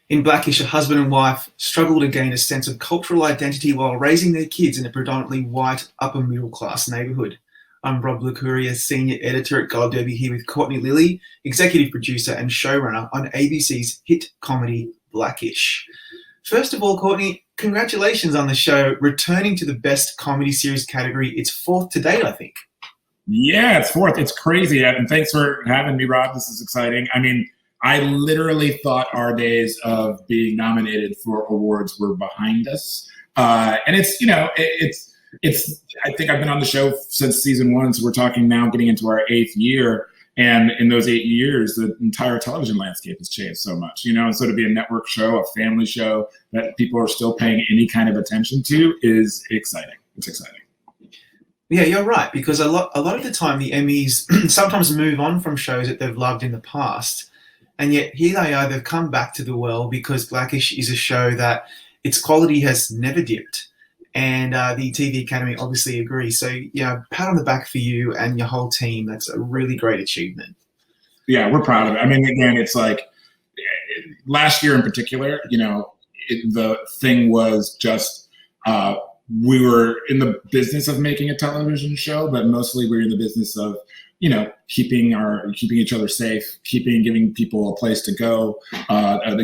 In Blackish, a husband and wife struggle to gain a sense of cultural identity while raising their kids in a predominantly white, upper-middle-class neighbourhood. I'm Rob Licuria, Senior Editor at Gold Derby, here with Courtney Lilly, Executive Producer and Showrunner on ABC's hit comedy Blackish. First of all, Courtney, congratulations on the show returning to the Best Comedy Series category. It's fourth to date, I think. Yeah, it's fourth. It's crazy. And thanks for having me, Rob. This is exciting. I mean, I literally thought our days of being nominated for awards were behind us. And it's, I think I've been on the show since season one. So we're talking now getting into our 8th year. And in those 8 years, the entire television landscape has changed so much, and so to be a network show, a family show that people are still paying any kind of attention to is exciting. It's exciting. Yeah, you're right, because a lot of the time the Emmys sometimes move on from shows that they've loved in the past. And yet here they are, they've come back to the well because Blackish is a show that its quality has never dipped. And the TV Academy obviously agrees. So, pat on the back for you and your whole team. That's a really great achievement. Yeah, we're proud of it. I mean, again, it's like last year in particular, the thing was just we were in the business of making a television show, but mostly we were in the business of keeping each other safe, giving people a place to go,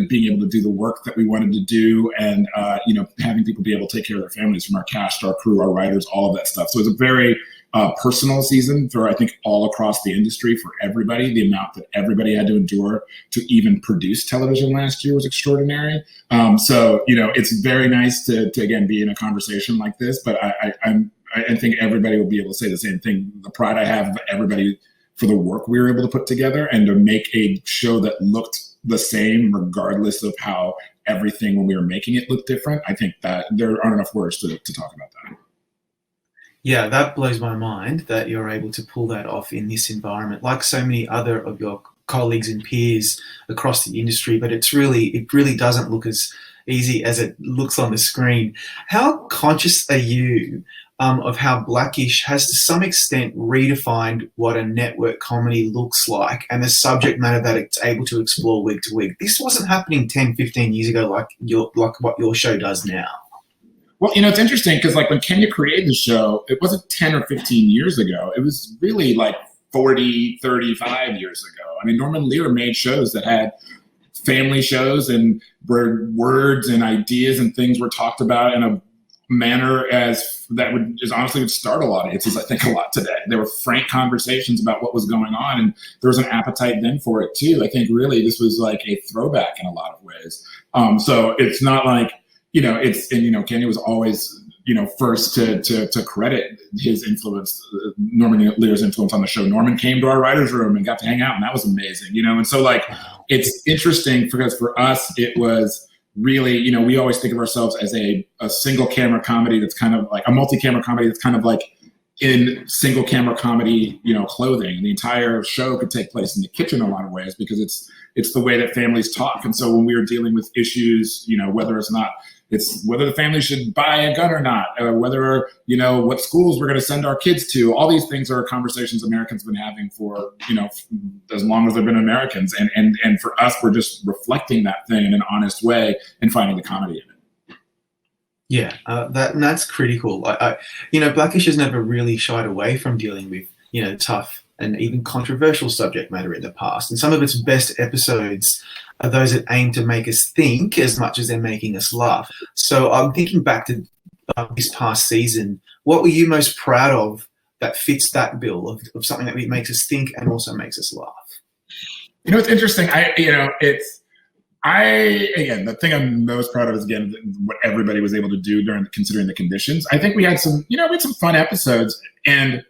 being able to do the work that we wanted to do, and having people be able to take care of their families, from our cast, our crew, our writers, all of that stuff. So it's a very personal season for, I think, all across the industry, for everybody. The amount that everybody had to endure to even produce television last year was extraordinary. So it's very nice to again be in a conversation like this, but I think everybody will be able to say the same thing. The pride I have of everybody for the work we were able to put together and to make a show that looked the same, regardless of how everything when we were making it looked different. I think that there aren't enough words to talk about that. Yeah, that blows my mind that you're able to pull that off in this environment, like so many other of your colleagues and peers across the industry. But it really doesn't look as easy as it looks on the screen. How conscious are you of how Blackish has to some extent redefined what a network comedy looks like and the subject matter that it's able to explore week to week? This wasn't happening 10, 15 years ago like what your show does now. Well, it's interesting because when Kenya created the show, it wasn't 10 or 15 years ago. It was really 40, 35 years ago. I mean, Norman Lear made shows that had family shows and where words and ideas and things were talked about in a manner would honestly startle audiences, I think, a lot today. There were frank conversations about what was going on, and there was an appetite then for it too. I think really this was a throwback in a lot of ways. So it's not Kenya was always first to credit his influence, Norman Lear's influence on the show. Norman came to our writer's room and got to hang out, and that was amazing, and so it's interesting because for us it was really, we always think of ourselves as a single camera comedy that's kind of a multi-camera comedy that's kind of in single camera comedy, clothing. The entire show could take place in the kitchen in a lot of ways because it's the way that families talk. And so when we were dealing with issues, whether the family should buy a gun or not, whether, what schools we're going to send our kids to, all these things are conversations Americans have been having for, as long as they've been Americans. And for us, we're just reflecting that thing in an honest way and finding the comedy in it. Yeah, that's critical. Blackish has never really shied away from dealing with, tough and even controversial subject matter in the past. And some of its best episodes are those that aim to make us think as much as they're making us laugh. So I'm thinking back to this past season. What were you most proud of that fits that bill of something that makes us think and also makes us laugh? It's interesting. Again, the thing I'm most proud of is, again, what everybody was able to do considering the conditions. I think we had some fun episodes, and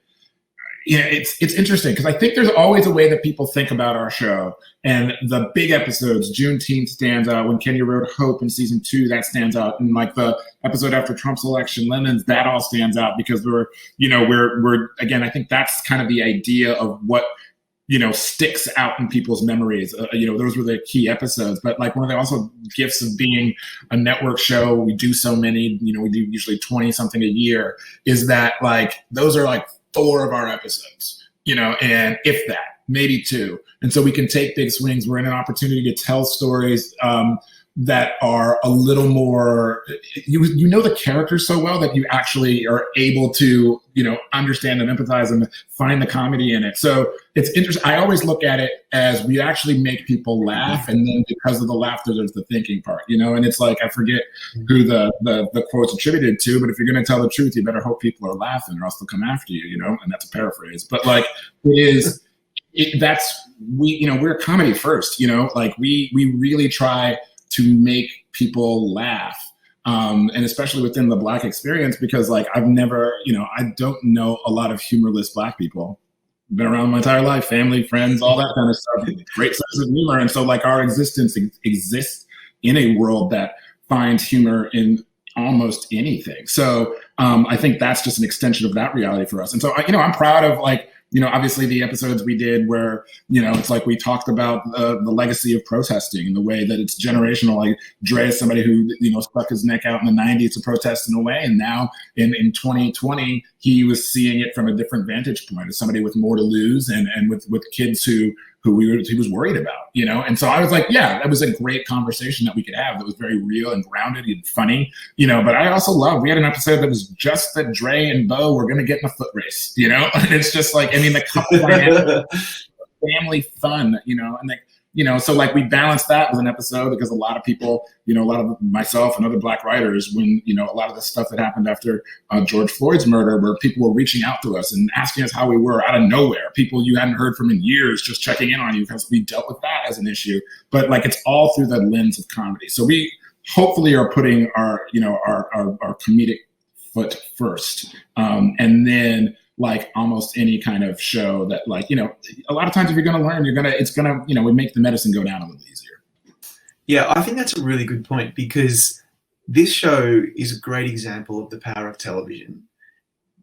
it's interesting because I think there's always a way that people think about our show, and the big episodes, Juneteenth stands out. When Kenya wrote Hope in season 2, that stands out, and the episode after Trump's election, Lemons, that all stands out because we're again, I think that's kind of the idea of what sticks out in people's memories. Those were the key episodes. But one of the also gifts of being a network show, we do so many, we do usually 20 something a year, is that those are 4 of our episodes, and if that, maybe 2. And so we can take big swings. We're in an opportunity to tell stories that are a little more, you know the characters so well that you actually are able to, understand and empathize and find the comedy in it. So it's interesting. I always look at it as we actually make people laugh, and then because of the laughter, there's the thinking part, and it's like, I forget who the quote's attributed to, but if you're going to tell the truth, you better hope people are laughing or else they'll come after you, and that's a paraphrase. But like, we're comedy first, like we really try to make people laugh. And especially within the Black experience, because like I've never, I don't know a lot of humorless Black people. Been around my entire life, family, friends, all that kind of stuff. Great sense of humor. And so like our existence exists in a world that finds humor in almost anything. So I think that's just an extension of that reality for us. And so, I'm proud of like, obviously the episodes we did where, it's like we talked about the legacy of protesting and the way that it's generational. Like Dre is somebody who, stuck his neck out in the 90s to protest in a way. And now in 2020, he was seeing it from a different vantage point as somebody with more to lose and with kids who he was worried about, And so I was like, yeah, that was a great conversation that we could have that was very real and grounded and funny, but I also we had an episode that was just that Dre and Bo were going to get in a foot race, and it's just like, the couple dynamic, family fun, and like, so like we balanced that with an episode because a lot of people, a lot of myself and other Black writers, when, a lot of the stuff that happened after George Floyd's murder, where people were reaching out to us and asking us how we were out of nowhere, people you hadn't heard from in years, just checking in on you because we dealt with that as an issue. But like, it's all through the lens of comedy. So we hopefully are putting our comedic foot first. And then like almost any kind of show that like, a lot of times if you're going to learn, we make the medicine go down a little easier. Yeah, I think that's a really good point because this show is a great example of the power of television.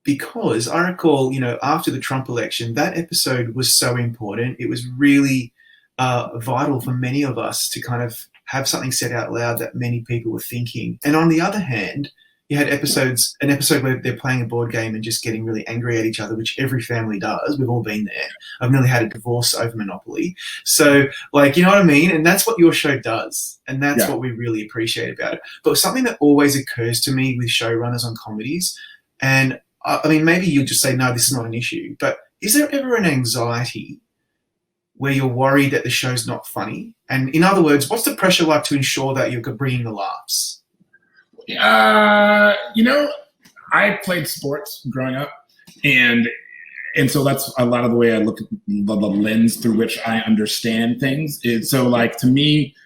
Because I recall, after the Trump election, that episode was so important. It was really vital for many of us to kind of have something said out loud that many people were thinking. And on the other hand, you had an episode where they're playing a board game and just getting really angry at each other, which every family does. We've all been there. I've nearly had a divorce over Monopoly. So, like, you know what I mean? And that's what your show does. And that's what we really appreciate about it. But something that always occurs to me with showrunners on comedies, and I mean, maybe you'll just say, no, this is not an issue, but is there ever an anxiety where you're worried that the show's not funny? And in other words, what's the pressure like to ensure that you're bringing the laughs? I played sports growing up, and so that's a lot of the way I look at the lens through which I understand things. So like to me,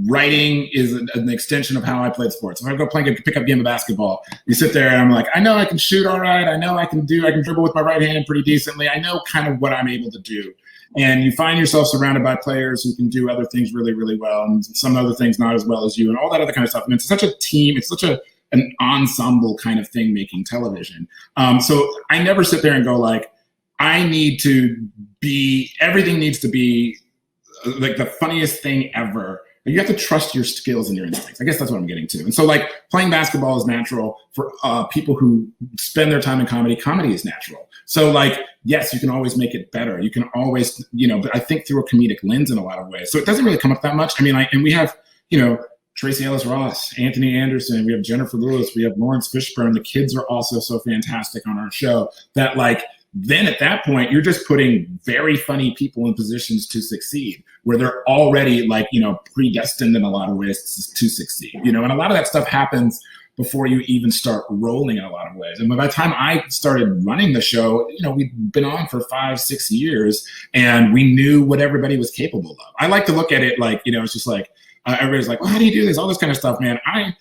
writing is an extension of how I played sports. If I go pick up a game of basketball, you sit there and I'm like, I know I can shoot all right. I know I can dribble with my right hand pretty decently. I know kind of what I'm able to do. And you find yourself surrounded by players who can do other things really, really well, and some other things not as well as you, and all that other kind of stuff. And it's such a team. It's such an ensemble kind of thing making television. So I never sit there and go like, everything needs to be like the funniest thing ever. You have to trust your skills and your instincts. I guess that's what I'm getting to. And so like playing basketball is natural for people who spend their time in comedy. Comedy is natural. So like, yes, you can always make it better. You can always, but I think through a comedic lens in a lot of ways. So it doesn't really come up that much. I mean, and we have, Tracy Ellis Ross, Anthony Anderson, we have Jennifer Lewis, we have Lawrence Fishburne. The kids are also so fantastic on our show that like, then at that point, you're just putting very funny people in positions to succeed where they're already like, predestined in a lot of ways to succeed, and a lot of that stuff happens before you even start rolling in a lot of ways. And by the time I started running the show, we'd been on for 5-6 years and we knew what everybody was capable of. I like to look at it like, it's just like, everybody's like, well, how do you do this? All this kind of stuff, man. I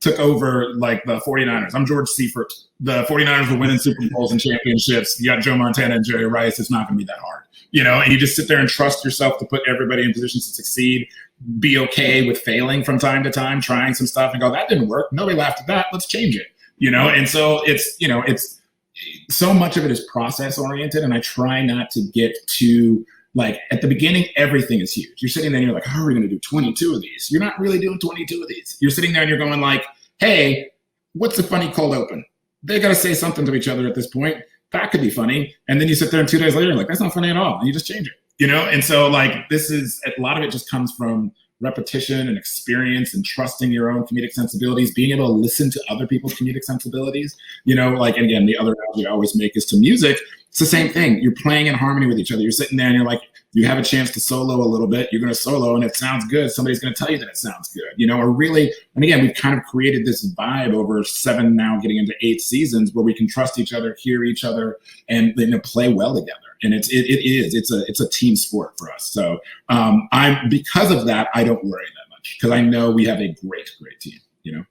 took over like the 49ers. I'm George Seifert. The 49ers were winning Super Bowls and championships. You got Joe Montana and Jerry Rice. It's not going to be that hard, and you just sit there and trust yourself to put everybody in positions to succeed, be okay with failing from time to time, trying some stuff and go, that didn't work. Nobody laughed at that. Let's change it, And so it's so much of it is process oriented. And I try not to get too, like at the beginning, everything is huge. You're sitting there and you're like, how are we going to do 22 of these? You're not really doing 22 of these. You're sitting there and you're going like, hey, what's the funny cold open? They got to say something to each other at this point. That could be funny. And then you sit there and 2 days later, you're like, that's not funny at all. And you just change it, And so like, this is, a lot of it just comes from repetition and experience and trusting your own comedic sensibilities, being able to listen to other people's comedic sensibilities, you know, like, and again, the other analogy I always make is to music. It's the same thing. You're playing in harmony with each other. You're sitting there and you're like, you have a chance to solo a little bit. You're going to solo and it sounds good. Somebody's going to tell you that it sounds good, you know, or really, and again, we've kind of created this vibe over 7, now getting into 8 seasons where we can trust each other, hear each other, and you know, play well together. And it's a team sport for us. So because of that, I don't worry that much because I know we have a great team, you know.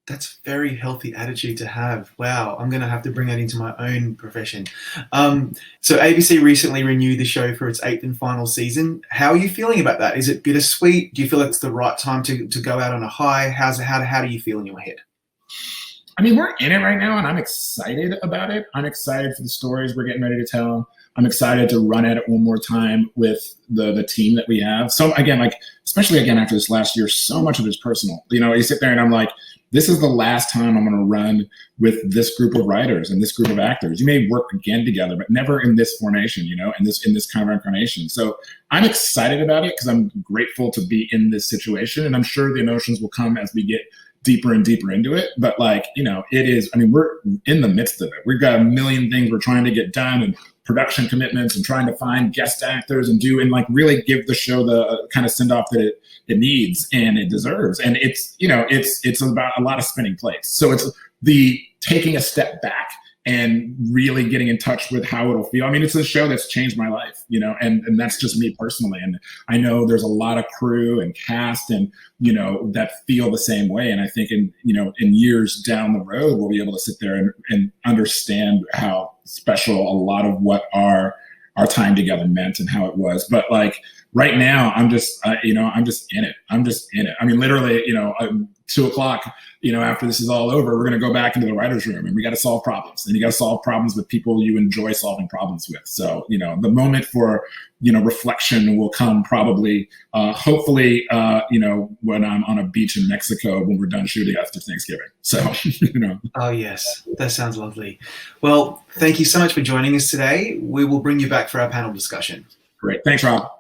That's a very healthy attitude to have. Wow, I'm going to have to bring that into my own profession. So ABC recently renewed the show for its 8th and final season. How are you feeling about that? Is it bittersweet? Do you feel it's the right time to go out on a high? How do you feel in your head? I mean, we're in it right now, and I'm excited about it. I'm excited for the stories we're getting ready to tell. I'm excited to run at it one more time with the team that we have. So again, like, especially again after this last year, so much of it is personal. You know, you sit there and I'm like, this is the last time I'm going to run with this group of writers and this group of actors. You may work again together, but never in this formation, you know, in this kind of incarnation. So I'm excited about it because I'm grateful to be in this situation, and I'm sure the emotions will come as we get deeper and deeper into it. But like, you know, it is, I mean, we're in the midst of it. We've got a million things we're trying to get done, and production commitments, and trying to find guest actors and like really give the show the kind of send off that it needs and it deserves. And it's, you know, it's about a lot of spinning plates. So it's the taking a step back and really getting in touch with how it'll feel. I mean, it's a show that's changed my life, you know, and that's just me personally. And I know there's a lot of crew and cast and, you know, that feel the same way. And I think in years down the road, we'll be able to sit there and understand how special a lot of what our time together meant and how it was. But like right now, I'm just in it. I mean, literally, you know, 2:00, you know, after this is all over, we're going to go back into the writer's room and we got to solve problems, and you got to solve problems with people you enjoy solving problems with. So, you know, the moment for, you know, reflection will come probably, hopefully, you know, when I'm on a beach in Mexico, when we're done shooting after Thanksgiving. So, you know. Oh, yes. That sounds lovely. Well, thank you so much for joining us today. We will bring you back for our panel discussion. Great. Thanks, Rob.